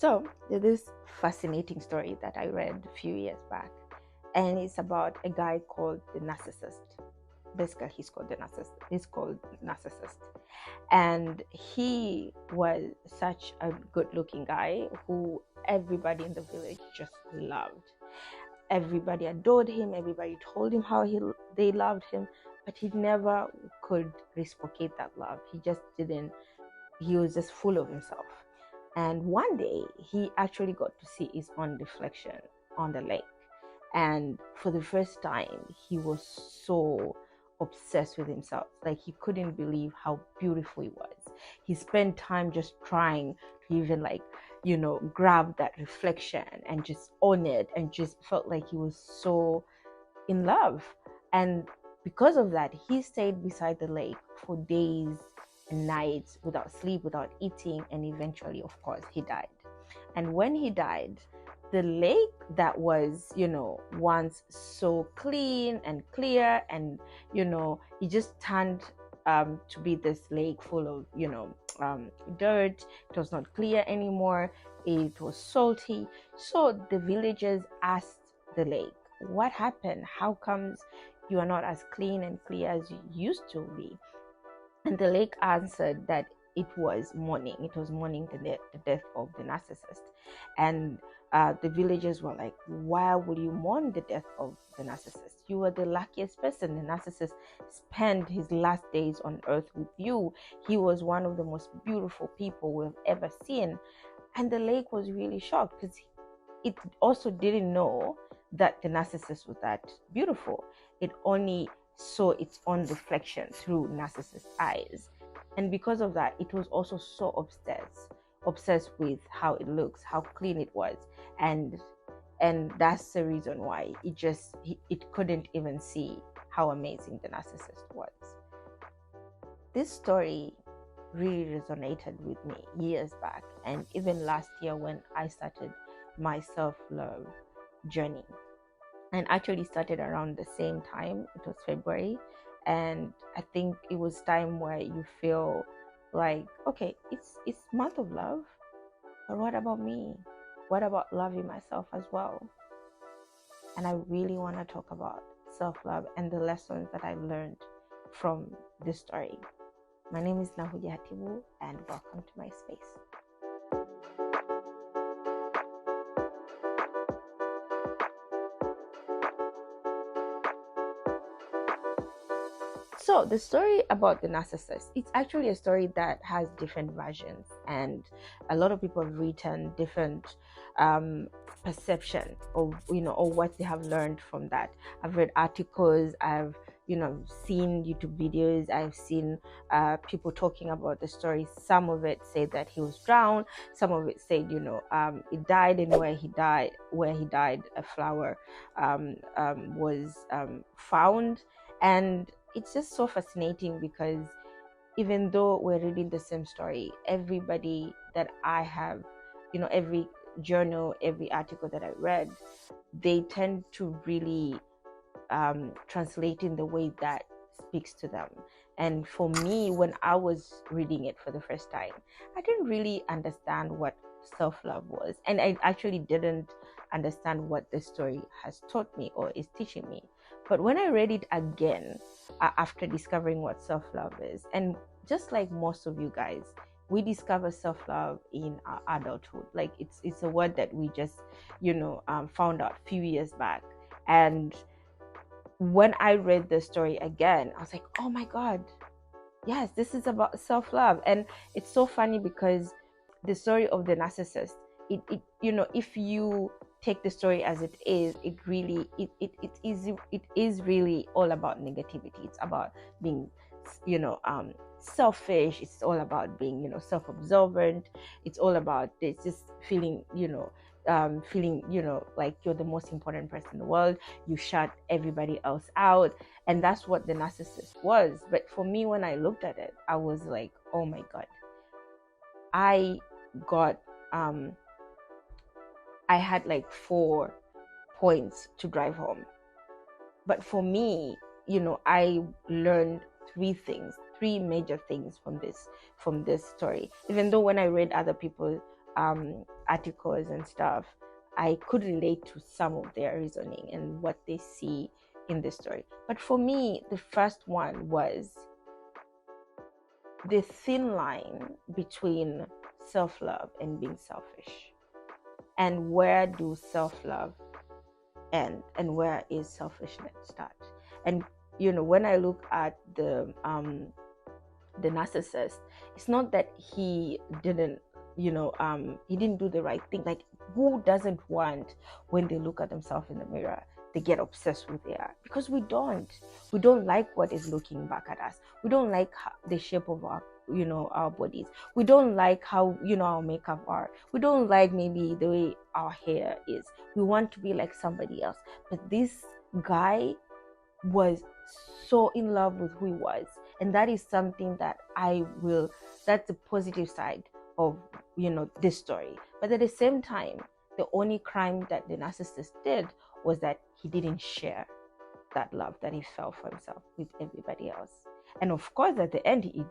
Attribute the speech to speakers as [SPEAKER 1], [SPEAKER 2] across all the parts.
[SPEAKER 1] So there's this fascinating story that I read a few years back, and it's about a guy called the Narcissist. Basically, he's called Narcissist, and he was such a good-looking guy who everybody in the village just loved. Everybody adored him. Everybody told him how they loved him, but he never could reciprocate that love. He just didn't. He was just full of himself. And one day he actually got to see his own reflection on the lake. And for the first time, he was so obsessed with himself. Like he couldn't believe how beautiful he was. He spent time just trying to even grab that reflection and just own it, and just felt like he was so in love. And because of that, he stayed beside the lake for days and nights without sleep, without eating, and eventually, of course, he died. And when he died, the lake that was, once so clean and clear, and, it just turned to be this lake full of, dirt. It was not clear anymore. It was salty. So the villagers asked the lake, what happened? How comes you are not as clean and clear as you used to be? And the lake answered that it was mourning. It was mourning the death of the Narcissist. And the villagers were like, why would you mourn the death of the Narcissist? You were the luckiest person. The Narcissist spent his last days on earth with you. He was one of the most beautiful people we've ever seen. And the lake was really shocked because it also didn't know that the Narcissist was that beautiful. It only saw its own reflection through Narcissist's eyes. And because of that, it was also so obsessed with how it looks, how clean it was. And that's the reason why it couldn't even see how amazing the Narcissist was. This story really resonated with me years back, and even last year when I started my self-love journey. And actually started around the same time. It was February, and I think it was time where you feel like, okay, it's month of love, but what about me? What about loving myself as well? And I really want to talk about self-love and the lessons that I've learned from this story. My name is Nahuja Hatibu, and welcome to my space. So the story about the Narcissist, it's actually a story that has different versions, and a lot of people have written different perception of or what they have learned from that. I've read articles, I've seen YouTube videos, I've seen people talking about the story. Some of it say that he was drowned, some of it said he died, and where he died a flower was found. And it's just so fascinating because even though we're reading the same story, everybody that I have, every journal, every article that I read, they tend to really translate in the way that speaks to them. And for me, when I was reading it for the first time, I didn't really understand what self-love was. And I actually didn't understand what the story has taught me or is teaching me. But when I read it again, after discovering what self-love is, and just like most of you guys, we discover self-love in our adulthood. Like it's a word that we just, found out a few years back. And when I read the story again, I was like, oh my God, yes, this is about self-love. And it's so funny because the story of the Narcissist, it if you take the story as it is, it is really all about negativity. It's about being selfish. It's all about being self-absorbent. It's all about this just feeling like you're the most important person in the world. You shut everybody else out, and that's what the Narcissist was. But for me, when I looked at it, I was like, oh my God, I had like 4 points to drive home. But for me, I learned 3 major things from this story. Even though when I read other people's articles and stuff, I could relate to some of their reasoning and what they see in the story. But for me, the first one was the thin line between self-love and being selfish. And where do self-love end and where is selfishness start? And when I look at the narcissist, it's not that he didn't he didn't do the right thing. Like, who doesn't want, when they look at themselves in the mirror, they get obsessed with their, because we don't like what is looking back at us. We don't like the shape of our bodies. We don't like how our makeup are. We don't like maybe the way our hair is. We want to be like somebody else. But this guy was so in love with who he was, and that is something that that's the positive side of this story. But at the same time, the only crime that the narcissist did was that he didn't share that love that he felt for himself with everybody else. And of course, at the end, he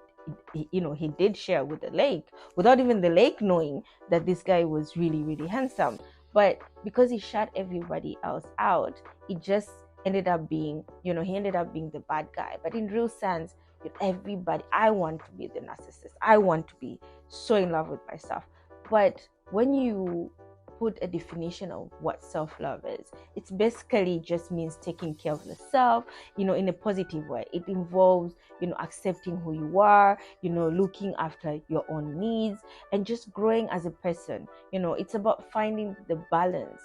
[SPEAKER 1] did share with the lake, without even the lake knowing that this guy was really, really handsome. But because he shut everybody else out, he just ended up being, he ended up being the bad guy. But in real sense, with everybody, I want to be the narcissist. I want to be so in love with myself. But when you put a definition of what self-love is, it basically just means taking care of yourself, in a positive way. It involves, accepting who you are, looking after your own needs and just growing as a person. It's about finding the balance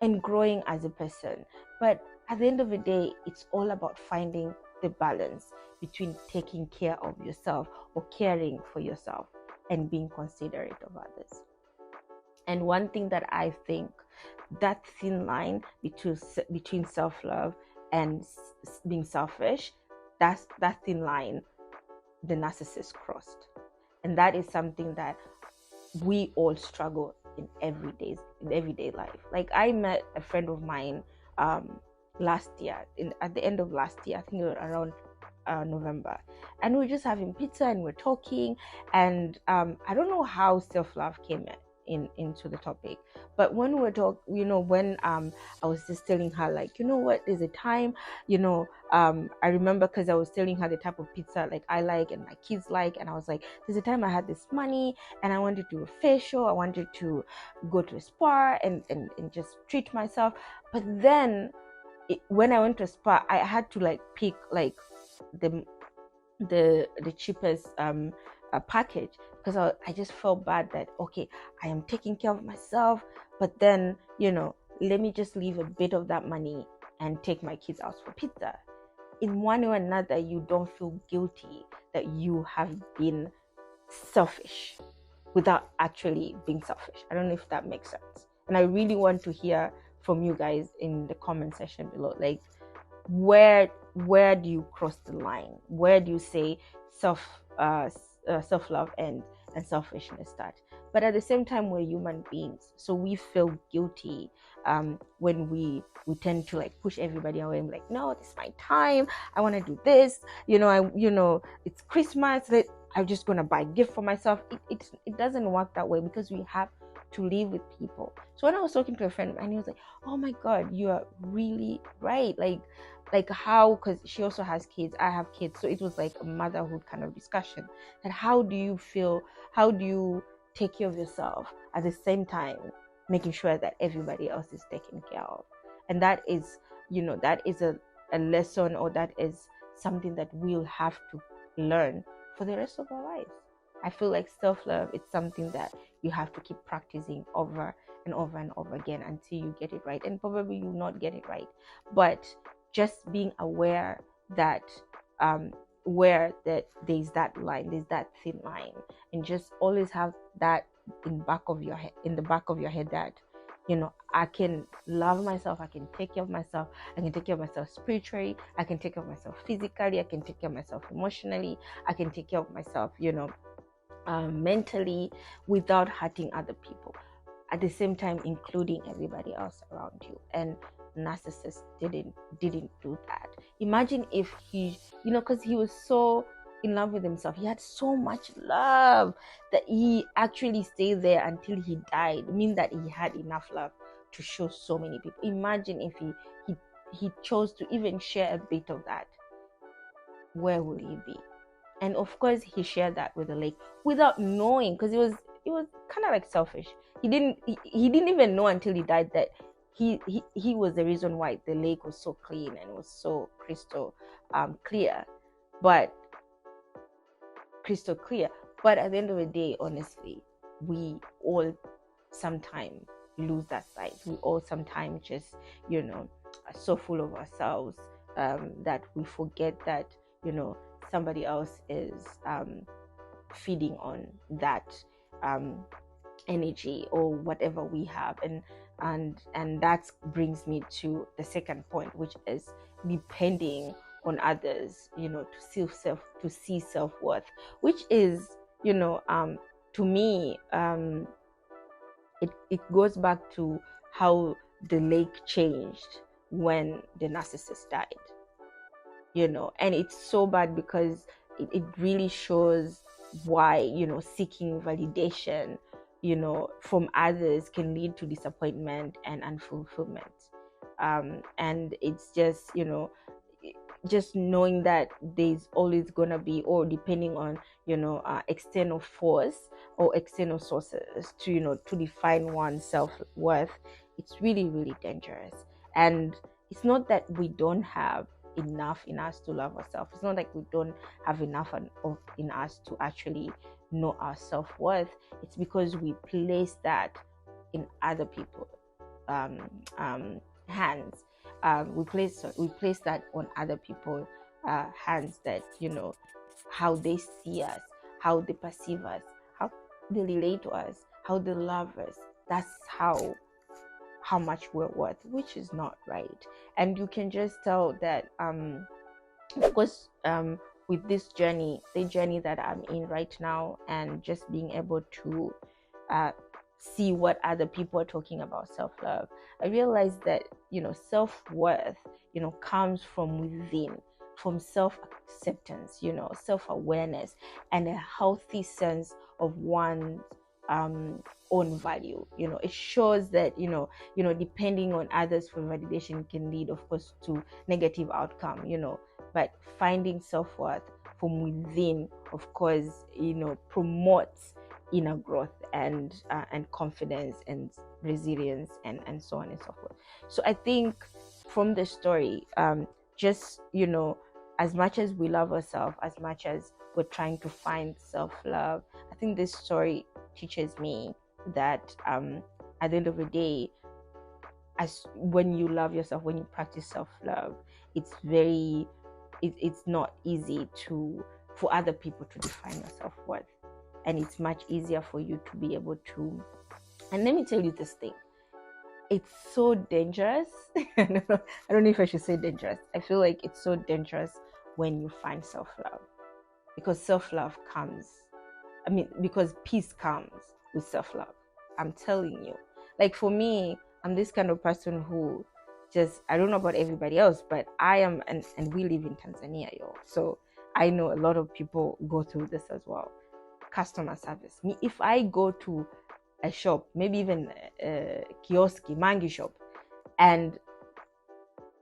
[SPEAKER 1] and growing as a person. But at the end of the day, it's all about finding the balance between taking care of yourself or caring for yourself and being considerate of others. And one thing that I think, that thin line between self-love and being selfish, that thin line the narcissist crossed. And that is something that we all struggle in everyday life. Like, I met a friend of mine last year, at the end of last year, I think it was around November, and we were just having pizza and we're talking, and I don't know how self-love came into the topic, but when we were talking, when I was just telling her, like, what, there's a time, I remember, because I was telling her the type of pizza like I like and my kids like, and I was like, there's a time I had this money and I wanted to do a facial, I wanted to go to a spa and just treat myself, but then when I went to a spa, I had to like pick like the cheapest package, because I just felt bad that, okay, I am taking care of myself, but then let me just leave a bit of that money and take my kids out for pizza. In one way or another, you don't feel guilty that you have been selfish without actually being selfish. I don't know if that makes sense. And I really want to hear from you guys in the comment section below, like, where do you cross the line? Where do you say self-love and selfishness start? But at the same time, we're human beings, so we feel guilty when we tend to like push everybody away. I'm like, no, this is my time, I want to do this, it's Christmas, I'm just gonna buy a gift for myself. It doesn't work that way, because we have to live with people. So when I was talking to a friend and he was like, oh my god, you are really right, like how, because she also has kids, I have kids, so it was like a motherhood kind of discussion, that how do you take care of yourself at the same time making sure that everybody else is taken care of. And that is a lesson, or that is something that we'll have to learn for the rest of our lives. I feel like self-love, it's something that you have to keep practicing over and over and over again until you get it right. And probably you'll not get it right, but just being aware that where that there's that line, there's that thin line, and just always have that in the back of your head that I can love myself, I can take care of myself, I can take care of myself spiritually, I can take care of myself physically, I can take care of myself emotionally, I can take care of myself mentally, without hurting other people, at the same time including everybody else around you. And narcissist didn't do that. Imagine if he because he was so in love with himself. He had so much love that he actually stayed there until he died. It means that he had enough love to show so many people. Imagine if he chose to even share a bit of that, where would he be? And of course he shared that with the lake without knowing, because it was kind of like selfish. He didn't even know until he died that he was the reason why the lake was so clean and was so clear, but crystal clear. But at the end of the day, honestly, we all sometimes lose that sight. We all sometimes just are so full of ourselves that we forget that somebody else is feeding on that energy or whatever we have. And that brings me to the second point, which is depending on others to see self-worth, which is to me it goes back to how the lake changed when the narcissist died. And it's so bad because it really shows why seeking validation from others can lead to disappointment and unfulfillment. And it's just knowing that there's always gonna be, or depending on external force or external sources to define one's self-worth. It's really, really dangerous. And it's not that we don't have enough in us to love ourselves. It's not like we don't have enough in us to actually know our self-worth. It's because we place that in other people's hands. We place that on other people's hands, that how they see us, how they perceive us, how they relate to us, how they love us. That's how much we're worth, which is not right. And you can just tell that of course with this journey, the journey that I'm in right now, and just being able to see what other people are talking about self-love, I realized that self-worth comes from within, from self-acceptance, self-awareness, and a healthy sense of one's own value. It shows that depending on others for validation can lead, of course, to negative outcome. But finding self-worth from within, of course, promotes inner growth and confidence and resilience and so on and so forth. So I think from the story, just as much as we love ourselves, as much as we're trying to find self-love, I think this story teaches me that at the end of the day, as when you love yourself, when you practice self-love, it's not easy for other people to define your self-worth. And it's much easier for you to be able to. And let me tell you this thing. It's so dangerous. I don't know if I should say dangerous. I feel like it's so dangerous when you find self-love. Because self-love because peace comes with self-love. I'm telling you. Like for me, I'm this kind of person who I don't know about everybody else, but I am, and we live in Tanzania, so I know a lot of people go through this as well. Customer service. If I go to a shop, maybe even a kiosk, mangi shop, and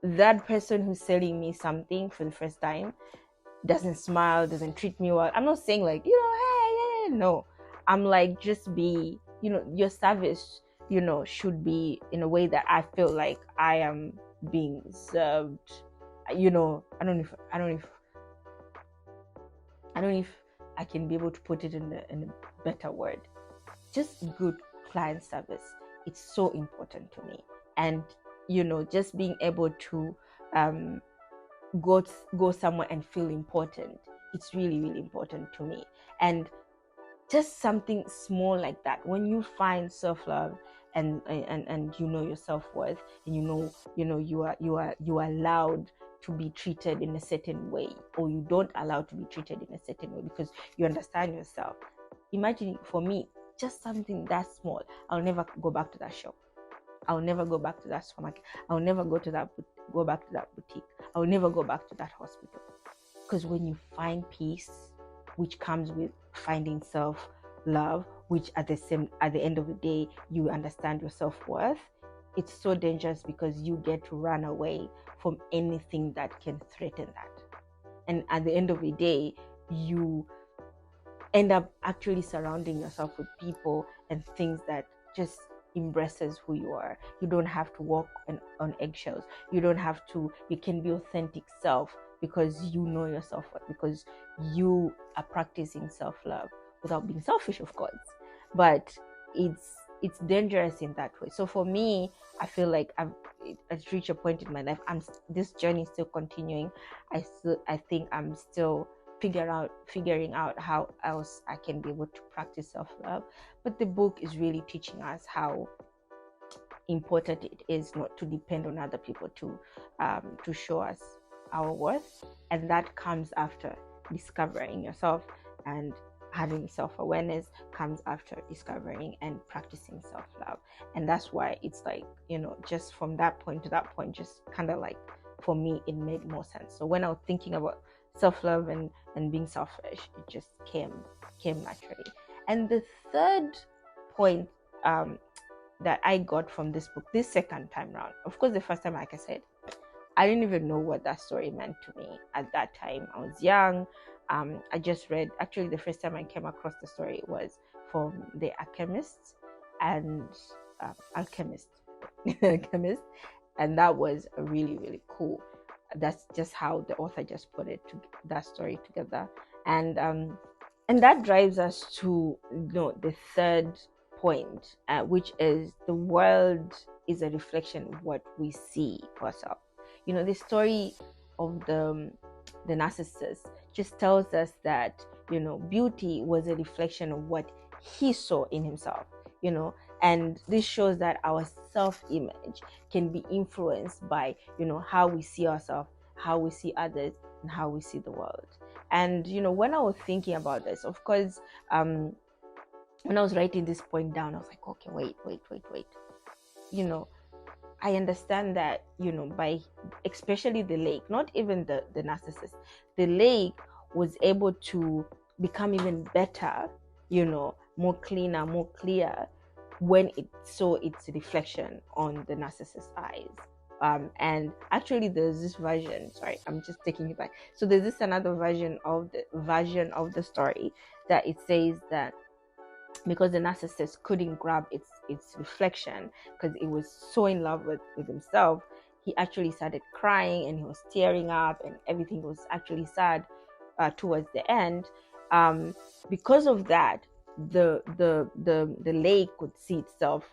[SPEAKER 1] that person who's selling me something for the first time doesn't smile, doesn't treat me well, I'm not saying like, hey, no. I'm like, just be, your service should be in a way that I feel like I am being served. I don't know if I can be able to put it in a better word. Just good client service. It's so important to me. And just being able to go somewhere and feel important. It's really, really important to me. And just something small like that, when you find self-love and your self-worth, and you are allowed to be treated in a certain way, or you don't allow to be treated in a certain way because you understand yourself. Imagine, for me, just something that small, I'll never go back to that shop. I'll never go back to that supermarket. I'll never go back to that boutique. I'll never go back to that hospital. Because when you find peace, which comes with finding self-love, which at the end of the day, you understand your self-worth, it's so dangerous because you get to run away from anything that can threaten that. And at the end of the day, you end up actually surrounding yourself with people and things that just embraces who you are. You don't have to walk on eggshells. You can be authentic self because you know yourself, because you are practicing self-love without being selfish, of course. But it's dangerous in that way. So for me, I feel like I've reached a point in my life. This journey is still continuing. I think I'm still figuring out how else I can be able to practice self-love. But the book is really teaching us how important it is not to depend on other people to show us our worth, and that comes after discovering yourself, and having self-awareness comes after discovering and practicing self-love. And that's why it's like, just from that point to that point, just kind of like, for me, it made more sense. So when I was thinking about self-love and being selfish, it just came naturally. And the third point that I got from this book this second time round, of course, the first time, like I said, I didn't even know what that story meant to me at that time. I was young. I just read, actually the first time I came across the story was from The Alchemist and Alchemist, and that was really, really cool. That's just how the author just put that story together. And that drives us to the third point, which is the world is a reflection of what we see for ourselves. The story of the Narcissus just tells us that beauty was a reflection of what he saw in himself. And this shows that our self-image can be influenced by how we see ourselves, how we see others, and how we see the world. And when I was thinking about this, of course, when I was writing this point down, I was like, okay, wait. I understand that, by especially the lake, not even the Narcissus, the lake was able to become even better, more cleaner, more clear, when it saw its reflection on the Narcissus' eyes. And actually there's this version, sorry, I'm just taking it back. So there's this another version of the story that it says that because the Narcissus couldn't grab its reflection because it was so in love with himself, he actually started crying and he was tearing up and everything was actually sad towards the end. Because of that, the lake could see itself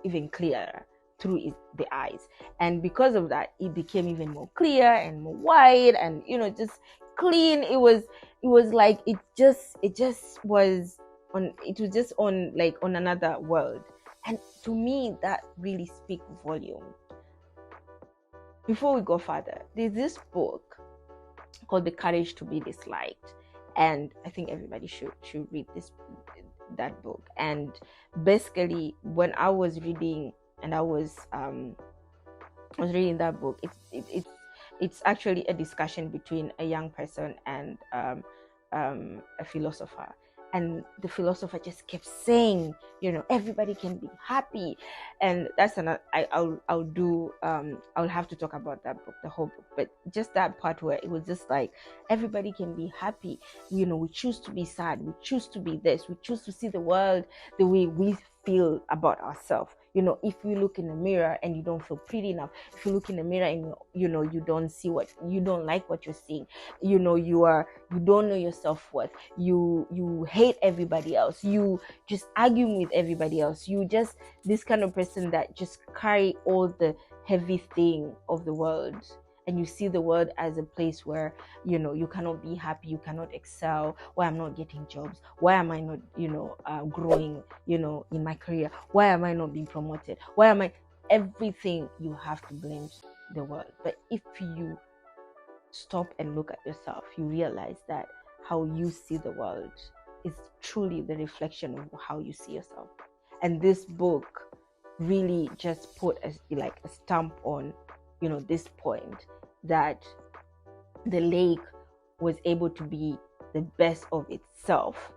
[SPEAKER 1] even clearer through the eyes, and because of that, it became even more clear and more wide and just clean. It was like it just was on another world. And to me, that really speaks volume. Before we go further, there's this book called The Courage to Be Disliked, and I think everybody should read that book. And basically, when I was reading and I was reading that book, it's actually a discussion between a young person and a philosopher. And the philosopher just kept saying, everybody can be happy. And that's another, I'll have to talk about that book, the whole book, but just that part where it was just like, everybody can be happy. We choose to be sad. We choose to be this. We choose to see the world the way we feel about ourselves. If you look in the mirror and you don't feel pretty enough, if you look in the mirror and you don't see you don't like what you're seeing, you don't know your self-worth, you hate everybody else, you just argue with everybody else, you just this kind of person that just carry all the heavy thing of the world, and you see the world as a place where you cannot be happy, you cannot excel. Why I'm not getting jobs? Why am I not growing in my career? Why am I not being promoted? Why am I everything? You have to blame the world. But if you stop and look at yourself, you realize that how you see the world is truly the reflection of how you see yourself. And this book really just put a stamp on this point, that the lake was able to be the best of itself,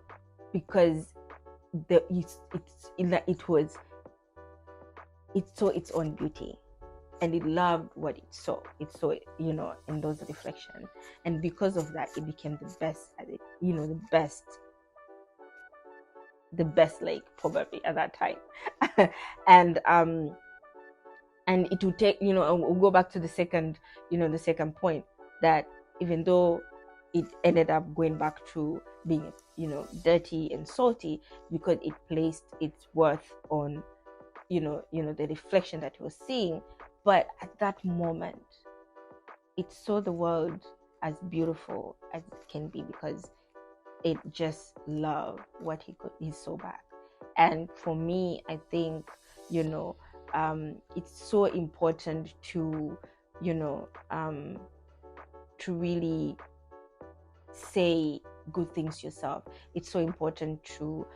[SPEAKER 1] because it saw its own beauty, and it loved what it saw. It saw it, in those reflections, and because of that, it became the best at it. The best lake probably at that time. and it will take, we'll go back to the second point, that even though it ended up going back to being, dirty and salty, because it placed its worth on, the reflection that it was seeing. But at that moment, it saw the world as beautiful as it can be, because it just loved what he saw back. And for me, I think, it's so important to, to really say good things to yourself. It's so important to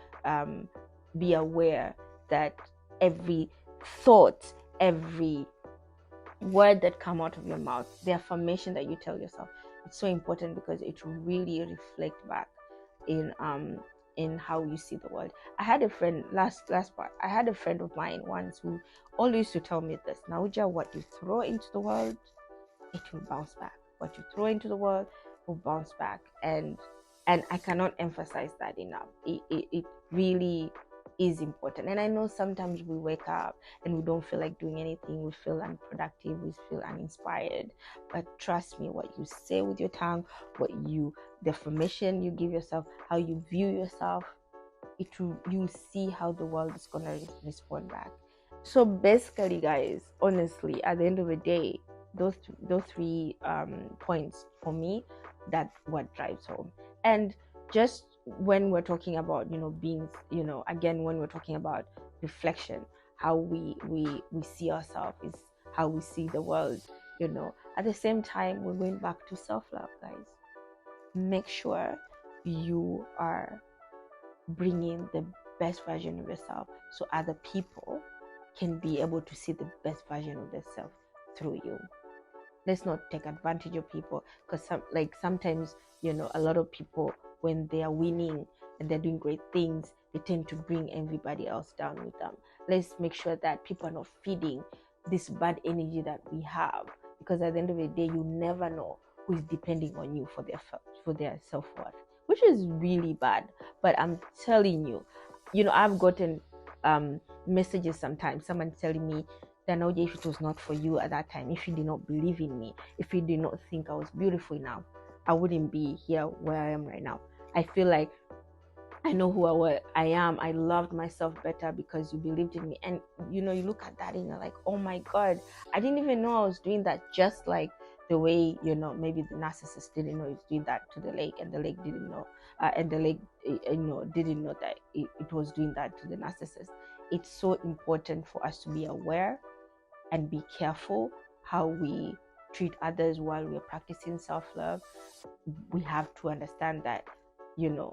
[SPEAKER 1] be aware that every thought, every word that come out of your mouth, the affirmation that you tell yourself, it's so important, because it will really reflect back in how you see the world. I had a friend, last part, I had a friend of mine once who always used to tell me this: Nauja, what you throw into the world, it will bounce back. What you throw into the world will bounce back. And I cannot emphasize that enough. It really is important. And I know sometimes we wake up and we don't feel like doing anything, we feel unproductive, we feel uninspired. But trust me, what you say with your tongue, the affirmation you give yourself, how you view yourself, you'll see how the world is gonna respond back. So basically, guys, honestly, at the end of the day, those three points for me, that's what drives home. And just when we're talking about, being, again, when we're talking about reflection, how we see ourselves is how we see the world. At the same time, we're going back to self-love, guys. Make sure you are bringing the best version of yourself, so other people can be able to see the best version of themselves through you. Let's not take advantage of people, because sometimes, a lot of people, when they are winning and they're doing great things, they tend to bring everybody else down with them. Let's make sure that people are not feeding this bad energy that we have, because at the end of the day, you never know who is depending on you for their self-worth, which is really bad. But I'm telling you, I've gotten messages sometimes, someone telling me that, no, if it was not for you at that time, if you did not believe in me, if you did not think I was beautiful enough, I wouldn't be here where I am right now. I feel like I know who I am. I loved myself better because you believed in me. And you look at that and you're like, oh my God, I didn't even know I was doing that. Just like the way, maybe the narcissist didn't know he was doing that to the lake, and the lake didn't know, and the lake, didn't know that it was doing that to the narcissist. It's so important for us to be aware and be careful how we treat others while we're practicing self-love. We have to understand that,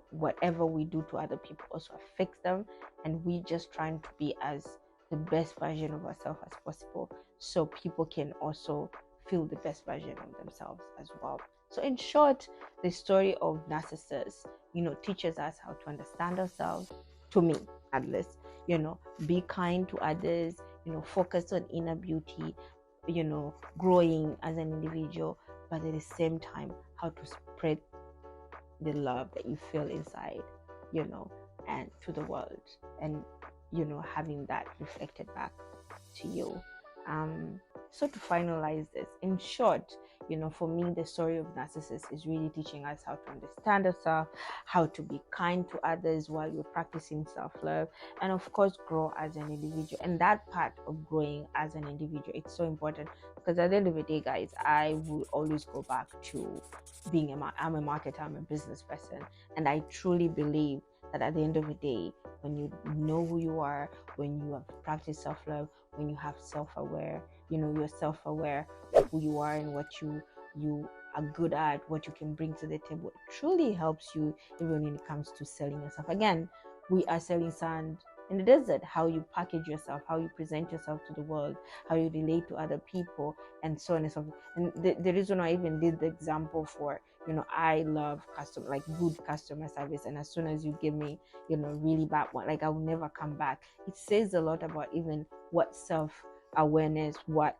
[SPEAKER 1] whatever we do to other people also affects them, and we just trying to be as the best version of ourselves as possible, so people can also feel the best version of themselves as well. So in short, the story of Narcissus, teaches us how to understand ourselves, to me at least, be kind to others, focus on inner beauty, growing as an individual, but at the same time, how to spread the love that you feel inside, and to the world, and, having that reflected back to you. So to finalize this, in short, for me, the story of Narcissus is really teaching us how to understand ourselves, how to be kind to others while we're practicing self-love, and of course, grow as an individual. And that part of growing as an individual, it's so important, because at the end of the day, guys, I will always go back to being I'm a marketer, I'm a business person, and I truly believe that at the end of the day, when you know who you are, when you have practiced self-love, when you have self-aware, you're self-aware of who you are and what you are good at, what you can bring to the table, it truly helps you even when it comes to selling yourself. Again, we are selling sand And it is that how you package yourself, how you present yourself to the world, how you relate to other people, and so on and so forth. And the reason I even did the example for, I love like good customer service, and as soon as you give me, really bad one, like I will never come back. It says a lot about even what self-awareness, what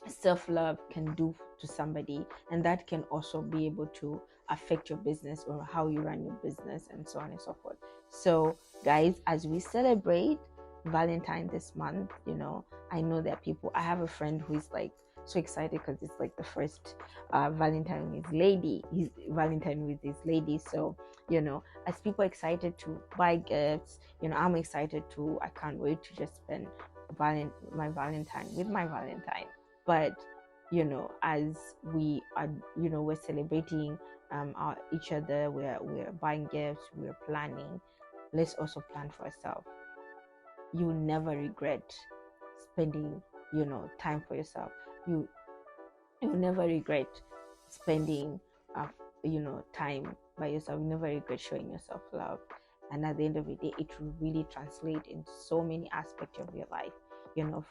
[SPEAKER 1] self-love can do to somebody, and that can also be able to affect your business or how you run your business, and so on and so forth. So guys, as we celebrate Valentine this month, I know that I have a friend who is like so excited because it's like the first Valentine with his lady. So as people are excited to buy gifts, I'm excited to. I can't wait to just spend my Valentine with my Valentine. But as we are, we're celebrating each other, we're buying gifts, we're planning. Let's also plan for ourselves. You never regret spending time for yourself. You never regret spending time by yourself. You never regret showing yourself love. And at the end of the day, it will really translate in so many aspects of your life,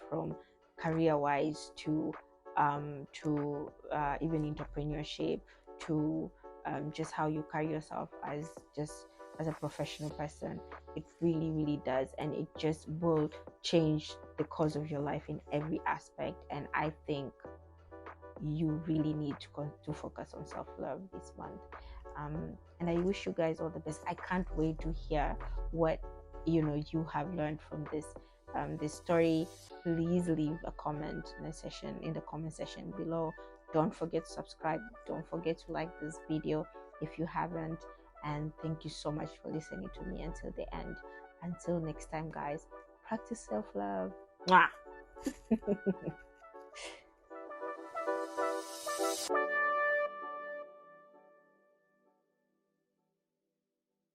[SPEAKER 1] from career wise to even entrepreneurship, to just how you carry yourself as a professional person. It really, really does, and it just will change the course of your life in every aspect. And I think you really need to focus on self-love this month. And I wish you guys all the best. I can't wait to hear what you have learned from this story. Please leave a comment in the comment section below. Don't forget to subscribe. Don't forget to like this video if you haven't. And thank you so much for listening to me until the end. Until next time, guys, practice self-love. Mwah!